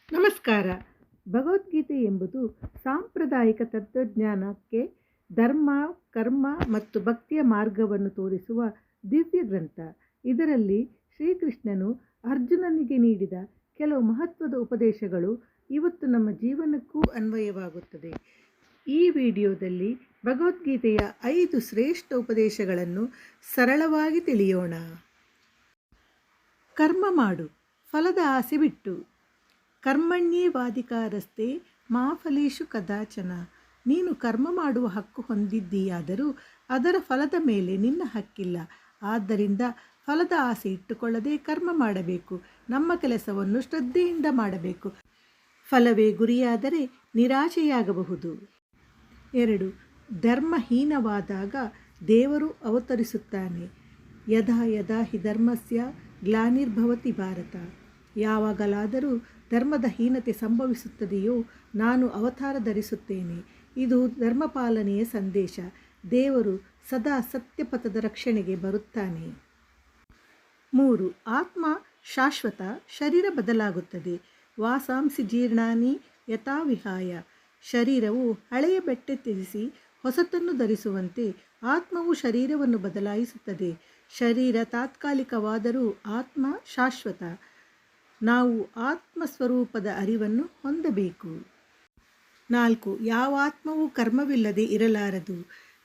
ನಮಸ್ಕಾರ. ಭಗವದ್ಗೀತೆ ಎಂಬುದು ಸಾಂಪ್ರದಾಯಿಕ ತತ್ವಜ್ಞಾನಕ್ಕೆ ಧರ್ಮ, ಕರ್ಮ ಮತ್ತು ಭಕ್ತಿಯ ಮಾರ್ಗವನ್ನು ತೋರಿಸುವ ದಿವ್ಯ ಗ್ರಂಥ. ಇದರಲ್ಲಿ ಶ್ರೀಕೃಷ್ಣನು ಅರ್ಜುನನಿಗೆ ನೀಡಿದ ಕೆಲವು ಮಹತ್ವದ ಉಪದೇಶಗಳು ಇವತ್ತು ನಮ್ಮ ಜೀವನಕ್ಕೂ ಅನ್ವಯವಾಗುತ್ತದೆ. ಈ ವಿಡಿಯೋದಲ್ಲಿ ಭಗವದ್ಗೀತೆಯ 5 ಶ್ರೇಷ್ಠ ಉಪದೇಶಗಳನ್ನು ಸರಳವಾಗಿ ತಿಳಿಯೋಣ. ಕರ್ಮ ಮಾಡು, ಫಲದ ಆಸೆ ಬಿಟ್ಟು. ಕರ್ಮಣ್ಯೇವಾಧಿಕಾರಸ್ತೆ ಮಾ ಫಲೇಷು ಕದಾಚನ. ನೀನು ಕರ್ಮ ಮಾಡುವ ಹಕ್ಕು ಹೊಂದಿದ್ದೀಯಾದರೂ ಅದರ ಫಲದ ಮೇಲೆ ನಿನ್ನ ಹಕ್ಕಿಲ್ಲ. ಆದ್ದರಿಂದ ಫಲದ ಆಸೆ ಇಟ್ಟುಕೊಳ್ಳದೆ ಕರ್ಮ ಮಾಡಬೇಕು. ನಮ್ಮ ಕೆಲಸವನ್ನು ಶ್ರದ್ಧೆಯಿಂದ ಮಾಡಬೇಕು. ಫಲವೇ ಗುರಿಯಾದರೆ ನಿರಾಶೆಯಾಗಬಹುದು. 2. ಧರ್ಮಹೀನವಾದಾಗ ದೇವರು ಅವತರಿಸುತ್ತಾನೆ. ಯದಾ ಯದಾ ಹಿ ಧರ್ಮಸ್ಯ ಗ್ಲಾನಿರ್ಭವತಿ ಭಾರತ. ಯಾವಾಗಲಾದರೂ ಧರ್ಮದ ಹೀನತೆ ಸಂಭವಿಸುತ್ತದೆಯೋ ನಾನು ಅವತಾರ ಧರಿಸುತ್ತೇನೆ. ಇದು ಧರ್ಮಪಾಲನೆಯ ಸಂದೇಶ. ದೇವರು ಸದಾ ಸತ್ಯಪಥದ ರಕ್ಷಣೆಗೆ ಬರುತ್ತಾನೆ. 3. ಆತ್ಮ ಶಾಶ್ವತ, ಶರೀರ ಬದಲಾಗುತ್ತದೆ. ವಾಸಾಂಸಿ ಜೀರ್ಣಾನಿ ಯಥಾ ವಿಹಾಯ. ಶರೀರವು ಹಳೆಯ ಬಟ್ಟೆ ತ್ಯಜಿಸಿ ಹೊಸತನ್ನು ಧರಿಸುವಂತೆ ಆತ್ಮವು ಶರೀರವನ್ನು ಬದಲಾಯಿಸುತ್ತದೆ. ಶರೀರ ತಾತ್ಕಾಲಿಕವಾದರೂ ಆತ್ಮ ಶಾಶ್ವತ. ನಾವು ಆತ್ಮಸ್ವರೂಪದ ಅರಿವನ್ನು ಹೊಂದಬೇಕು. 4. ಯಾವ ಆತ್ಮವೂ ಕರ್ಮವಿಲ್ಲದೆ ಇರಲಾರದು.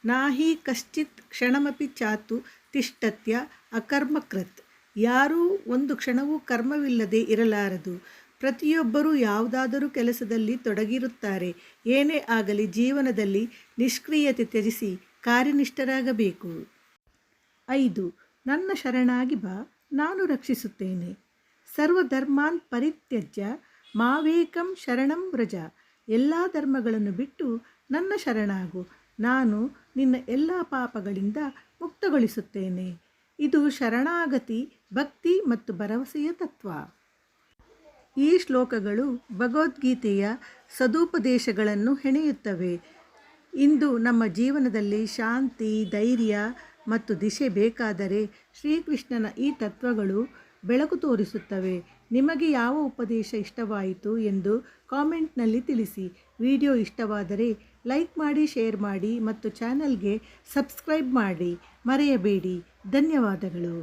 ನಾಹಿ ಕಶ್ಚಿತ್ ಕ್ಷಣಮಪಿ ಚಾತು ತಿಷ್ಠತ್ಯ ಅಕರ್ಮಕೃತ್. ಯಾರೂ ಒಂದು ಕ್ಷಣವೂ ಕರ್ಮವಿಲ್ಲದೆ ಇರಲಾರದು. ಪ್ರತಿಯೊಬ್ಬರೂ ಯಾವುದಾದರೂ ಕೆಲಸದಲ್ಲಿ ತೊಡಗಿರುತ್ತಾರೆ. ಏನೇ ಆಗಲಿ ಜೀವನದಲ್ಲಿ ನಿಷ್ಕ್ರಿಯತೆ ತ್ಯಜಿಸಿ ಕಾರ್ಯನಿಷ್ಠರಾಗಬೇಕು. 5. ನನ್ನ ಶರಣಾಗಿ ಬಾ, ನಾನು ರಕ್ಷಿಸುತ್ತೇನೆ. ಸರ್ವಧರ್ಮಾನ್ ಪರಿತ್ಯಜ್ಯ ಮಾವೇಕಂ ಶರಣಂ ವ್ರಜ. ಎಲ್ಲ ಧರ್ಮಗಳನ್ನು ಬಿಟ್ಟು ನನ್ನ ಶರಣಾಗು, ನಾನು ನಿನ್ನ ಎಲ್ಲ ಪಾಪಗಳಿಂದ ಮುಕ್ತಗೊಳಿಸುತ್ತೇನೆ. ಇದು ಶರಣಾಗತಿ, ಭಕ್ತಿ ಮತ್ತು ಭರವಸೆಯ ತತ್ವ. ಈ ಶ್ಲೋಕಗಳು ಭಗವದ್ಗೀತೆಯ ಸದುಪದೇಶಗಳನ್ನು ಹೆಣೆಯುತ್ತವೆ. ಇಂದು ನಮ್ಮ ಜೀವನದಲ್ಲಿ ಶಾಂತಿ, ಧೈರ್ಯ ಮತ್ತು ದಿಶೆ ಬೇಕಾದರೆ ಶ್ರೀಕೃಷ್ಣನ ಈ ತತ್ವಗಳು ಬೆಳಕು ತೋರಿಸುತ್ತವೆ. ನಿಮಗೆ ಯಾವ ಉಪದೇಶ ಇಷ್ಟವಾಯಿತು ಎಂದು ಕಾಮೆಂಟ್ನಲ್ಲಿ ತಿಳಿಸಿ. ವಿಡಿಯೋ ಇಷ್ಟವಾದರೆ ಲೈಕ್ ಮಾಡಿ, ಶೇರ್ ಮಾಡಿ ಮತ್ತು ಚಾನಲ್ಗೆ ಸಬ್ಸ್ಕ್ರೈಬ್ ಮಾಡಿ ಮರೆಯಬೇಡಿ. ಧನ್ಯವಾದಗಳು.